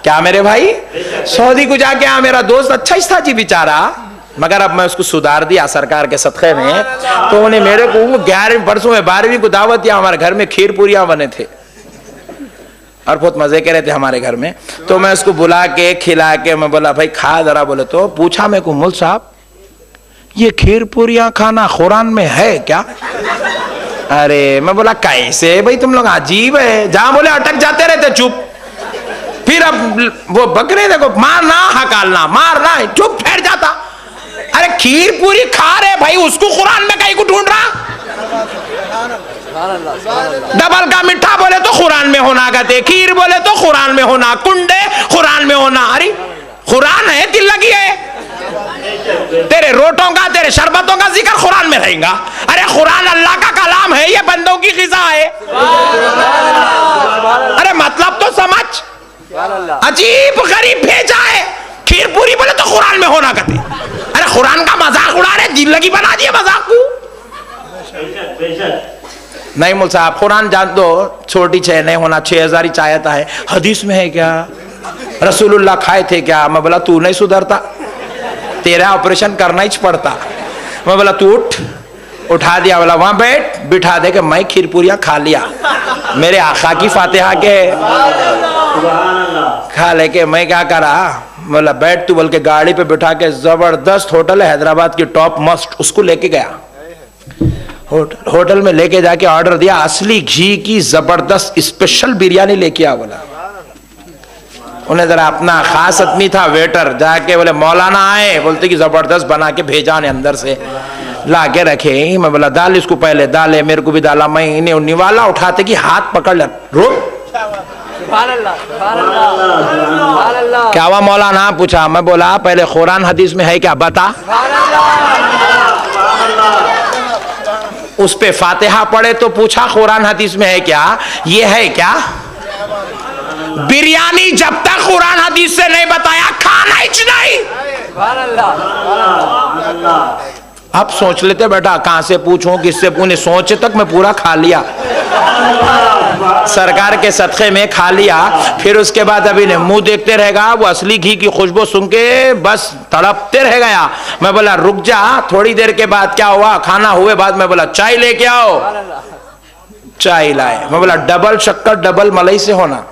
क्या मेरे भाई, सऊदी को जाके मेरा दोस्त अच्छा ही था जी बेचारा, मगर अब मैं उसको सुधार दिया सरकार के सदक़े में। तो उन्हें मेरे को 11वीं परसों में 12वीं को दावत दिया, हमारे घर में खीर पूरियां बने थे और बहुत मजे के रहे थे हमारे घर में। तो मैं उसको बुला के खिला के मैं बोला भाई खा जरा, बोले तो पूछा मेरे को मुल साहब ये खीर पूरियां खाना कुरान में है क्या? अरे मैं बोला कैसे भाई तुम लोग अजीब है, जहां बोले अटक जाते रहते चुप। फिर अब वो बकरे देखो मारना हकालना मारना चुप ठहर जाता। अरे खीर पूरी खा रहे भाई, उसको कुरान में कहीं को ढूंढ रहा? डबल का मिठा बोले तो कुरान में होना, कहते खीर बोले तो कुरान में होना, कुंडे कुरान में होना। अरे कुरान है दिल लगी है, तेरे रोटों का तेरे शरबतों का जिक्र कुरान में रहेगा। अरे कुरान अल्लाह का कलाम है, ये बंदों की ग़िज़ा है। अरे मतलब तो समझ, अजीब गरीब भेजा है। खीर पूरी बोले तो कुरान में होना कहते। अरे कुरान का मजाक उड़ा रहे, दिल लगी बना दिए मजाक को। नहीं मुल साहब कुरान जान दो, छोटी छह नहीं होना, 6000 ही चाहता है। हदीस में है क्या? रसूलुल्लाह खाए थे क्या? मैं बोला तू नहीं सुधरता, तेरा ऑपरेशन करना ही पड़ता। मैं बोला तू उठ, उठा दिया, बोला वहां बैठ, बिठा दे के मैं खीर पूरियां खा लिया, मेरे आका की फातिहा के खा लेके मैं क्या करा, बोला बैठ तू, बोल के गाड़ी पे बिठा के जबरदस्त होटल है हैदराबाद की टॉप मस्ट, उसको लेके गया। होटल में लेके जाके ऑर्डर दिया, असली घी की जबरदस्त स्पेशल बिरयानी लेके आ। बोला उन्हें जरा अपना खास आदमी था वेटर, जाके बोले मौलाना आए, बोलते कि जबरदस्त बना के भेजा ने अंदर से ला के रखे। मैं बोला डाल इसको, पहले डाले, मेरे को भी डाला। मैं इन्हें निवाला उठाते कि हाथ पकड़ ले, रुक क्या हुआ मौलाना? पूछा। मैं बोला पहले कुरान हदीस में है क्या बता। उस पे फातिहा पढ़े तो पूछा कुरान हदीस में है क्या, ये है क्या? बिरयानी जब तक कुरान हदीस से नहीं बताया खाना ही नहीं। अब सोच लेते बेटा कहां से पूछूं किससे पूछे, सोचे तक मैं पूरा खा लिया, सरकार के सदक़े में खा लिया। फिर उसके बाद अभी ने मुंह देखते रहेगा, वो असली घी की खुशबू सुन के बस तड़पते रह गया। मैं बोला रुक जा, थोड़ी देर के बाद क्या हुआ, खाना हुए बाद मैं बोला चाय लेके आओ, चाय लाए। मैं बोला डबल शक्कर डबल मलाई से होना,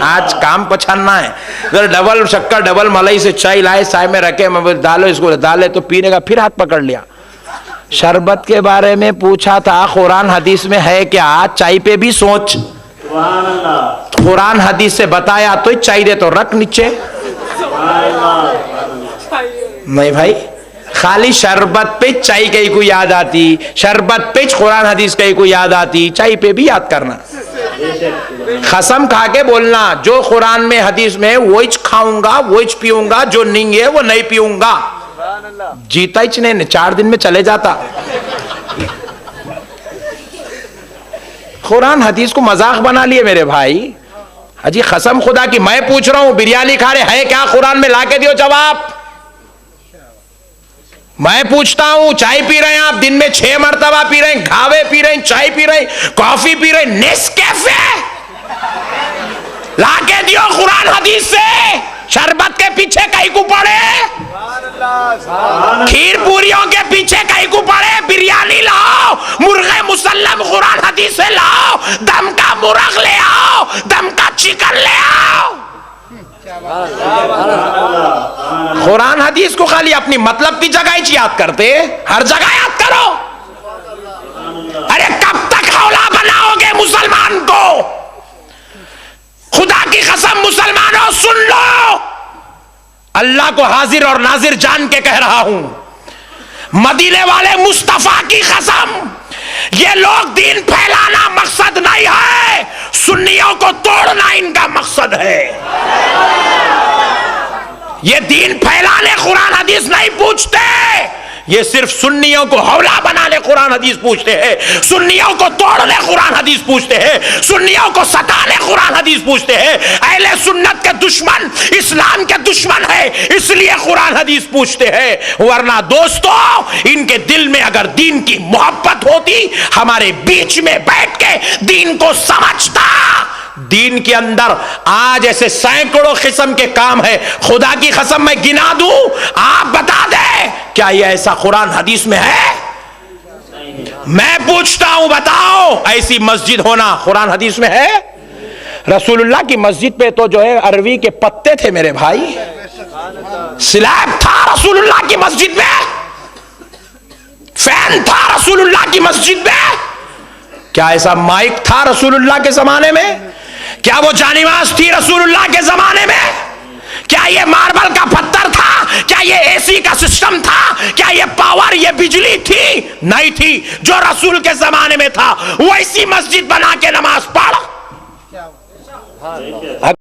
आज काम पछानना है। तो डबल शक्कर डबल मलाई से चाय लाए, चाय में रखे। मैं बोला डालो इसको, डाले तो पीने का, फिर हाथ पकड़ लिया। शरबत के बारे में पूछा था कुरान हदीस में है क्या, चाय पे भी सोच, कुरान हदीस से बताया तो चाय दे तो रख नीचे। नहीं भाई, खाली शरबत पे चाय कहीं को याद आती, शरबत पे कुरान हदीस कहीं को याद आती, चाय पे भी याद करना। कसम खा के बोलना जो कुरान में हदीस में वो खाऊंगा वो पीऊंगा, जो नहीं है वो नहीं पीऊंगा। जीता ही नहीं, 4 दिन में चले जाता। कुरान हदीस को मजाक बना लिए मेरे भाई। अजी कसम खुदा की मैं पूछ रहा हूं, बिरयानी खा रहे है क्या कुरान में, लाके दियो जवाब। मैं पूछता हूं चाय पी रहे हैं आप, दिन में 6 मरतबा पी रहे हैं, घावे पी रहे हैं, चाय पी रहे हैं, कॉफी पी रहे हैं, नेस्कैफे लाके दियो कुरान हदीस से। शरबत के पीछे कहीं को पड़े, खीर पूरियों के पीछे कहीं को पड़े, बिरयानी लाओ, मुर्गे मुसल्लम कुरान हदीस से लाओ, दम का मुर्ग ले आओ, दम का चिकन ले आओ। कुरान हदीस को खाली अपनी मतलब की जगह ही याद करते, हर जगह याद करो। अरे कब तक हौला बनाओगे मुसलमान को? खुदा की कसम मुसलमानों सुन लो, अल्लाह को हाजिर और नाजिर जान के कह रहा हूं, मदीने वाले मुस्तफा की कसम, ये लोग दीन फैलाना मकसद नहीं है, सुन्नियों को तोड़ना इनका मकसद है। ये दीन फैलाने कुरान हदीस नहीं पूछते, ये सिर्फ सुन्नियों को हौला बनाने कुरान हदीस पूछते हैं, सुन्नियों को तोड़ने कुरान हदीस पूछते हैं, सुन्नियों को सताने कुरान हदीस पूछते हैं। अहले सुन्नत के दुश्मन इस्लाम के दुश्मन है, इसलिए कुरान हदीस पूछते हैं। वरना दोस्तों इनके दिल में अगर दीन की मोहब्बत होती, हमारे बीच में बैठ के दीन को समझता, दीन के अंदर आज ऐसे सैकड़ों किस्म के काम है, खुदा की कसम मैं गिना दूं, आप बता दें क्या ये ऐसा कुरान हदीस में है? मैं पूछता हूं, बताओ ऐसी मस्जिद होना कुरान हदीस में है? रसूलुल्लाह की मस्जिद पे तो जो है अरवी के पत्ते थे मेरे भाई, स्लैब था रसूलुल्लाह की मस्जिद में, फैन था रसूलुल्लाह की मस्जिद में। क्या ऐसा माइक था रसूलुल्लाह के जमाने में? क्या वो जानिमाज थी रसूलुल्लाह के जमाने में? क्या ये मार्बल का पत्थर था? क्या ये एसी का सिस्टम था? क्या ये पावर, ये बिजली थी? नहीं थी। जो रसूल के जमाने में था वैसी मस्जिद बना के नमाज पढ़।